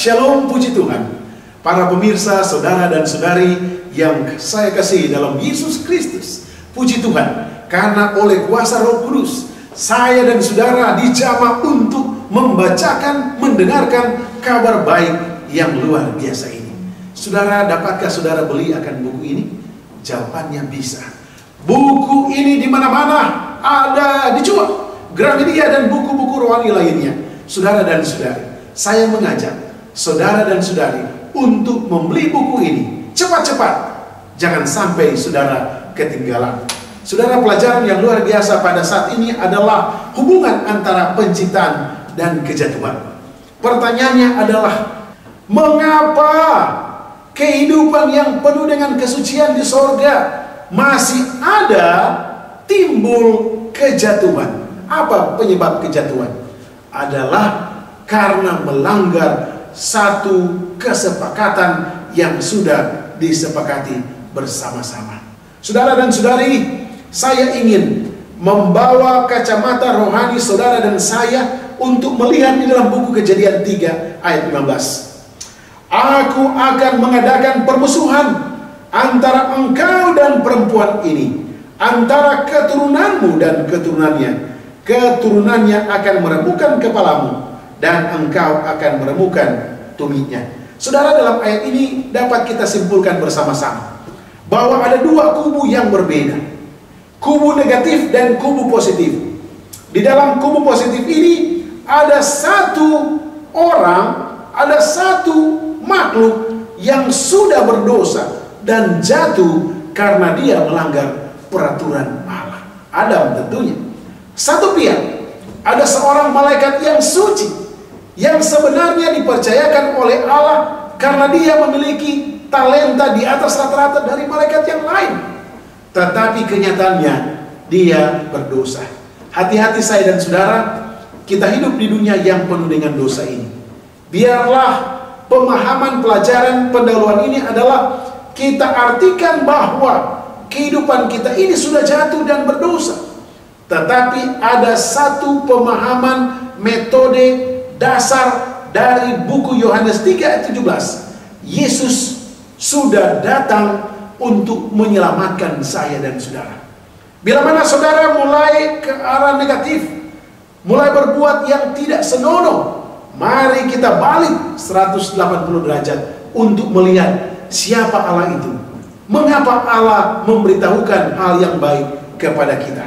Shalom, puji Tuhan. Para pemirsa, saudara dan saudari yang saya kasih dalam Yesus Kristus. Puji Tuhan, karena oleh kuasa Roh Kudus, saya dan saudara dijamah untuk membacakan, mendengarkan kabar baik yang luar biasa ini. Saudara, dapatkah saudara beli akan buku ini? Jawabannya bisa. Buku ini di mana-mana ada dijual. Gramedia dan buku-buku rohani lainnya. Saudara dan saudari, saya mengajak saudara dan saudari untuk membeli buku ini cepat-cepat. Jangan sampai saudara ketinggalan. Saudara, pelajaran yang luar biasa pada saat ini adalah hubungan antara penciptaan dan kejatuhan. Pertanyaannya adalah, mengapa kehidupan yang penuh dengan kesucian di sorga masih ada timbul kejatuhan? Apa penyebab kejatuhan? Adalah karena melanggar satu kesepakatan yang sudah disepakati bersama-sama. Saudara dan saudari, saya ingin membawa kacamata rohani saudara dan saya untuk melihat di dalam buku Kejadian 3 ayat 15. Aku akan mengadakan permusuhan antara engkau dan perempuan ini, antara keturunanmu dan keturunannya. Keturunannya akan meremukkan kepalamu, dan engkau akan meremukkan tumitnya. Saudara, dalam ayat ini dapat kita simpulkan bersama-sama bahwa ada dua kubu yang berbeda. Kubu negatif dan kubu positif. Di dalam kubu positif ini ada satu orang, ada satu makhluk yang sudah berdosa dan jatuh karena dia melanggar peraturan Allah. Adam tentunya. Satu pihak, ada seorang malaikat yang suci, yang sebenarnya dipercayakan oleh Allah karena dia memiliki talenta di atas rata-rata dari malaikat yang lain. Tetapi kenyataannya dia berdosa. Hati-hati saya dan saudara, kita hidup di dunia yang penuh dengan dosa ini. Biarlah pemahaman pelajaran pendahuluan ini adalah kita artikan bahwa kehidupan kita ini sudah jatuh dan berdosa. Tetapi ada satu pemahaman metode dasar dari buku Yohanes 3 ayat 17. Yesus sudah datang untuk menyelamatkan saya dan saudara. Bila mana saudara mulai ke arah negatif, mulai berbuat yang tidak senonoh, mari kita balik 180 derajat untuk melihat siapa Allah itu. Mengapa Allah memberitahukan hal yang baik kepada kita?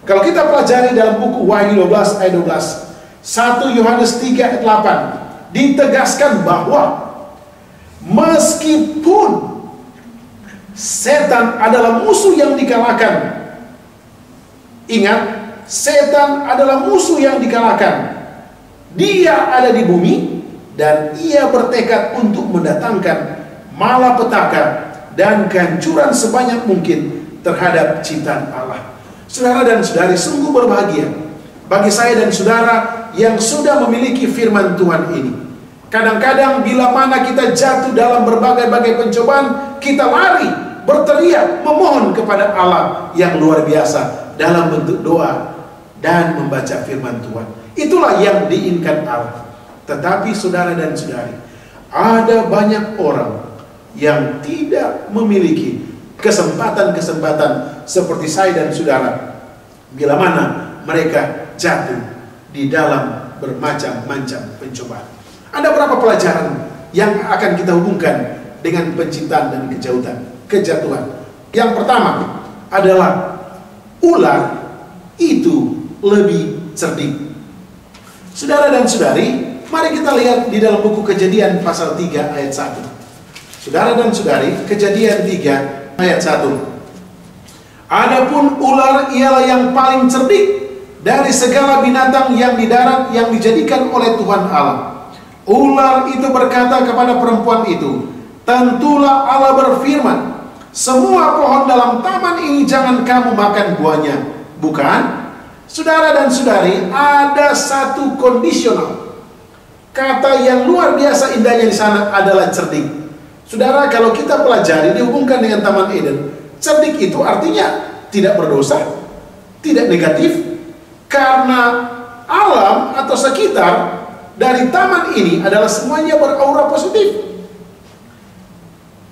Kalau kita pelajari dalam buku Wahyu 12 ayat 12, 1 Yohanes 3 ayat 8, ditegaskan bahwa meskipun setan adalah musuh yang dikalahkan, ingat, setan adalah musuh yang dikalahkan. Dia ada di bumi dan ia bertekad untuk mendatangkan malapetaka dan kehancuran sebanyak mungkin terhadap ciptaan Allah. Saudara dan saudari, sungguh berbahagia bagi saya dan saudara yang sudah memiliki firman Tuhan ini. Kadang-kadang bila mana kita jatuh dalam berbagai-bagai pencobaan, kita lari, berteriak, memohon kepada Allah yang luar biasa dalam bentuk doa dan membaca firman Tuhan. Itulah yang diinginkan Allah. Tetapi saudara dan saudari, ada banyak orang yang tidak memiliki kesempatan-kesempatan seperti saya dan saudara bila mana mereka jatuh di dalam bermacam-macam pencobaan. Ada berapa pelajaran yang akan kita hubungkan dengan penciptaan dan kejatuhan. Yang pertama adalah ular itu lebih cerdik. Saudara dan saudari, mari kita lihat di dalam buku Kejadian pasal 3 ayat 1. Saudara dan saudari, Kejadian 3 ayat 1. Adapun ular ialah yang paling cerdik dari segala binatang yang di darat yang dijadikan oleh Tuhan Allah. Ular itu berkata kepada perempuan itu, tentulah Allah berfirman, semua pohon dalam taman ini jangan kamu makan buahnya, bukan? Saudara dan saudari, ada satu kondisional. Kata yang luar biasa indahnya di sana adalah cerdik. Saudara, kalau kita pelajari dihubungkan dengan Taman Eden, cerdik itu artinya tidak berdosa, tidak negatif, karena alam atau sekitar dari taman ini adalah semuanya beraura positif.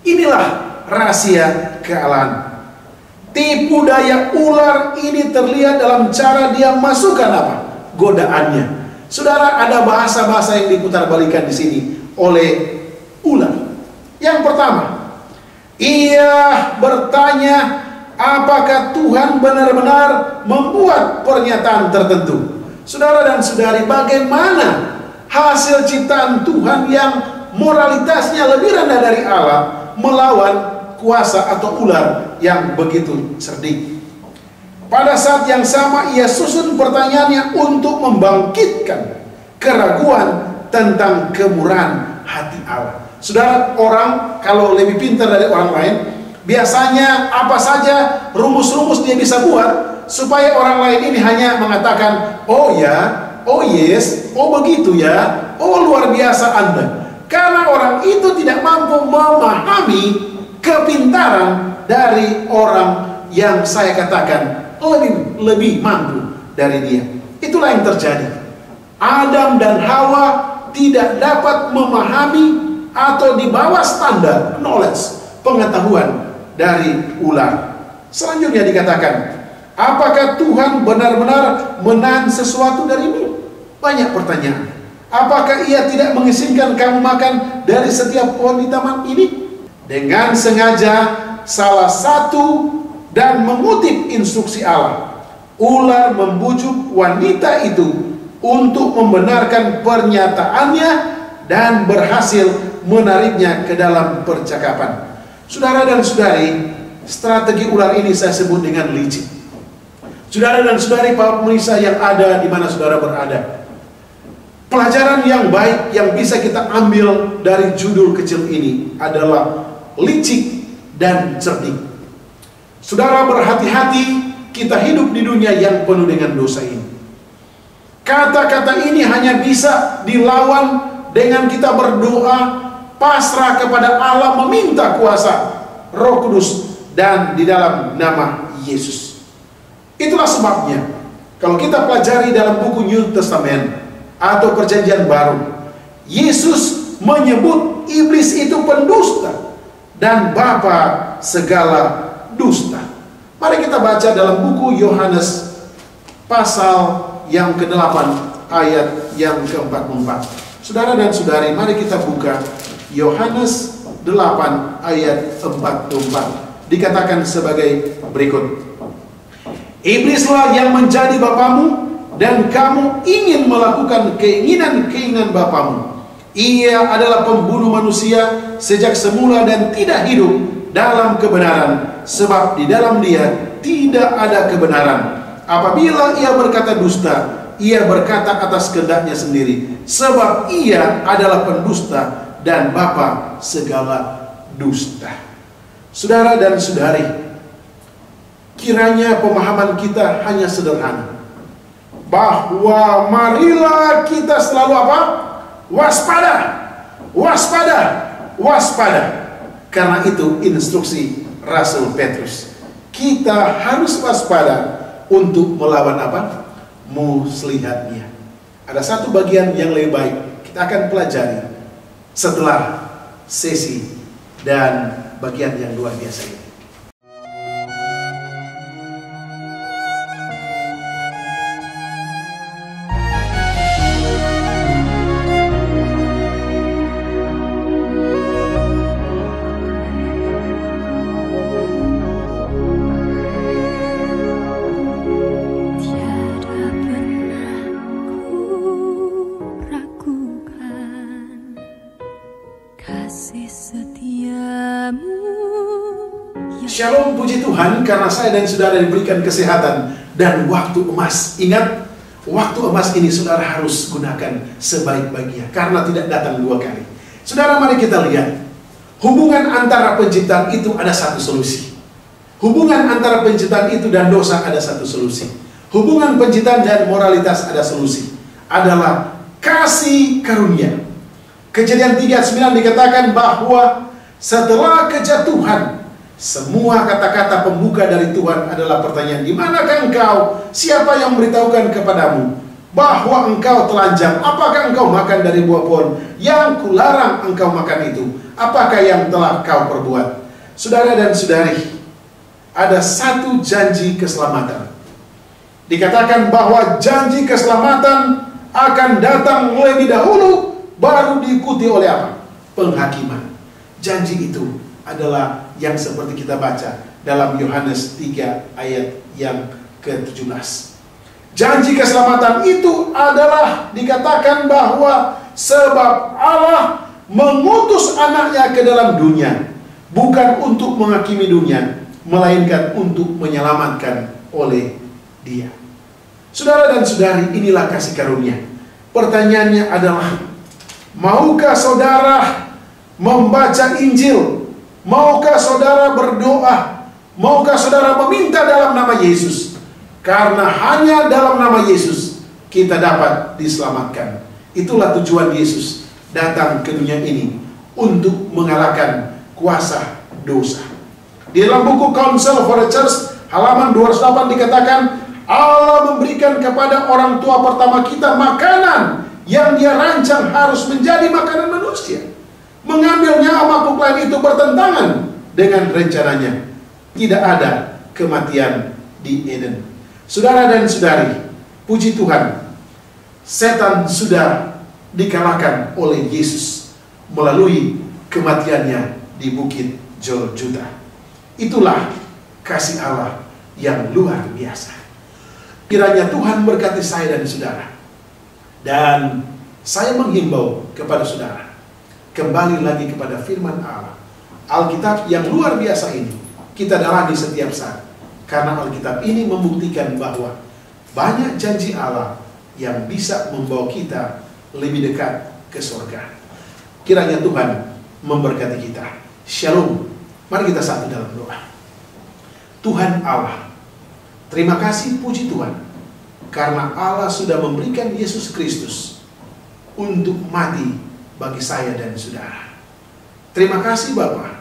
Inilah rahasia kealahan. Tipu daya ular ini terlihat dalam cara dia masukkan apa? Godaannya. Saudara, ada bahasa-bahasa yang diputarbalikan di sini oleh ular. Yang pertama, ia bertanya, apakah Tuhan benar-benar membuat pernyataan tertentu? Saudara dan saudari, bagaimana hasil ciptaan Tuhan yang moralitasnya lebih rendah dari Allah melawan kuasa atau ular yang begitu cerdik? Pada saat yang sama ia susun pertanyaannya untuk membangkitkan keraguan tentang kemurahan hati Allah. Saudara, orang kalau lebih pintar dari orang lain, biasanya apa saja rumus-rumus dia bisa buat supaya orang lain ini hanya mengatakan, oh ya, oh yes, oh begitu ya, oh luar biasa Anda. Karena orang itu tidak mampu memahami kepintaran dari orang yang saya katakan lebih mampu dari dia. Itulah yang terjadi. Adam dan Hawa tidak dapat memahami atau di bawah standar knowledge, pengetahuan dari ular. Selanjutnya dikatakan, apakah Tuhan benar-benar menahan sesuatu darimu? Banyak pertanyaan. Apakah ia tidak mengizinkan kamu makan dari setiap pohon di taman ini? Dengan sengaja salah satu dan mengutip instruksi Allah, ular membujuk wanita itu untuk membenarkan pernyataannya dan berhasil menariknya ke dalam percakapan. Saudara dan saudari, strategi ular ini saya sebut dengan licik. Saudara dan saudari, para pemirsa yang ada di mana saudara berada, pelajaran yang baik yang bisa kita ambil dari judul kecil ini adalah licik dan cerdik. Saudara, berhati-hati, kita hidup di dunia yang penuh dengan dosa ini. Kata-kata ini hanya bisa dilawan dengan kita berdoa, pasrah kepada Allah, meminta kuasa Roh Kudus dan di dalam nama Yesus. Itulah sebabnya kalau kita pelajari dalam buku New Testament atau Perjanjian Baru, Yesus menyebut iblis itu pendusta dan bapa segala dusta. Mari kita baca dalam buku Yohanes pasal yang ke-8 ayat yang ke-44. Saudara dan saudari, mari kita buka Yohanes 8 ayat 44. Dikatakan sebagai berikut. Iblislah yang menjadi bapamu dan kamu ingin melakukan keinginan-keinginan bapamu. Ia adalah pembunuh manusia sejak semula dan tidak hidup dalam kebenaran, sebab di dalam dia tidak ada kebenaran. Apabila ia berkata dusta, ia berkata atas kehendaknya sendiri, sebab ia adalah pendusta dan bapa segala dusta. Saudara dan saudari, kiranya pemahaman kita hanya sederhana, bahwa marilah kita selalu apa? Waspada, waspada, waspada. Karena itu instruksi Rasul Petrus. Kita harus waspada untuk melawan apa? Muslihatnya. Ada satu bagian yang lebih baik kita akan pelajari setelah sesi dan bagian yang luar biasa ini. Shalom, puji Tuhan, karena saya dan saudara diberikan kesehatan dan waktu emas. Ingat, waktu emas ini saudara harus gunakan sebaik-baiknya, karena tidak datang dua kali. Saudara, mari kita lihat. Hubungan antara penciptaan itu ada satu solusi. Hubungan antara penciptaan itu dan dosa ada satu solusi. Hubungan penciptaan dan moralitas ada solusi. Adalah kasih karunia. Kejadian 3:9 dikatakan bahwa setelah kejatuhan, semua kata-kata pembuka dari Tuhan adalah pertanyaan, di manakah engkau? Siapa yang memberitahukan kepadamu? bahwa engkau telanjang, apakah engkau makan dari buah pohon yang kularang engkau makan itu? Apakah yang telah kau perbuat? Saudara dan saudari, ada satu janji keselamatan. Dikatakan bahwa janji keselamatan akan datang lebih dahulu, baru diikuti oleh apa? Penghakiman. Janji itu adalah yang seperti kita baca dalam Yohanes 3 ayat yang ke-17. Janji keselamatan itu adalah dikatakan bahwa sebab Allah mengutus anaknya ke dalam dunia, bukan untuk menghakimi dunia, melainkan untuk menyelamatkan oleh Dia. Saudara dan saudari, inilah kasih karunia. Pertanyaannya adalah, maukah saudara membaca Injil? Maukah saudara berdoa? Maukah saudara meminta dalam nama Yesus? Karena hanya dalam nama Yesus kita dapat diselamatkan. Itulah tujuan Yesus datang ke dunia ini, untuk mengalahkan kuasa dosa. Di dalam buku Counsel for the Church halaman 208 dikatakan, Allah memberikan kepada orang tua pertama kita makanan yang Dia rancang harus menjadi makanan manusia. Mengambil nyawa makhluk lain itu bertentangan dengan rencananya. Tidak ada kematian di Eden. Saudara dan saudari, puji Tuhan, setan sudah dikalahkan oleh Yesus melalui kematiannya di Bukit Golgota. Itulah kasih Allah yang luar biasa. Kiranya Tuhan berkati saya dan saudara. Dan saya menghimbau kepada saudara, kembali lagi kepada firman Allah. Alkitab yang luar biasa ini kita dalami setiap saat. Karena Alkitab ini membuktikan bahwa banyak janji Allah yang bisa membawa kita lebih dekat ke surga. Kiranya Tuhan memberkati kita. Shalom. Mari kita satu dalam doa. Tuhan Allah, terima kasih, puji Tuhan, karena Allah sudah memberikan Yesus Kristus untuk mati bagi saya dan saudara. Terima kasih Bapa.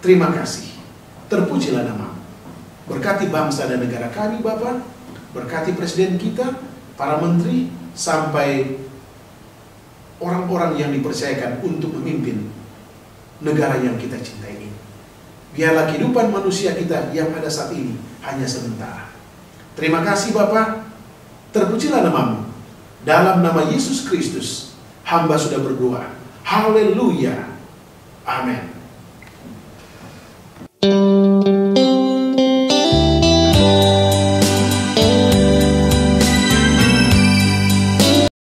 Terima kasih. Terpujilah nama. Berkati bangsa dan negara kami Bapa, berkati presiden kita, para menteri, sampai orang-orang yang dipercayakan untuk memimpin negara yang kita cintai ini. Biarlah kehidupan manusia kita yang ada saat ini hanya sementara. Terima kasih Bapa, terpujilah namamu. Dalam nama Yesus Kristus, hamba sudah berdoa. Haleluya. Amin.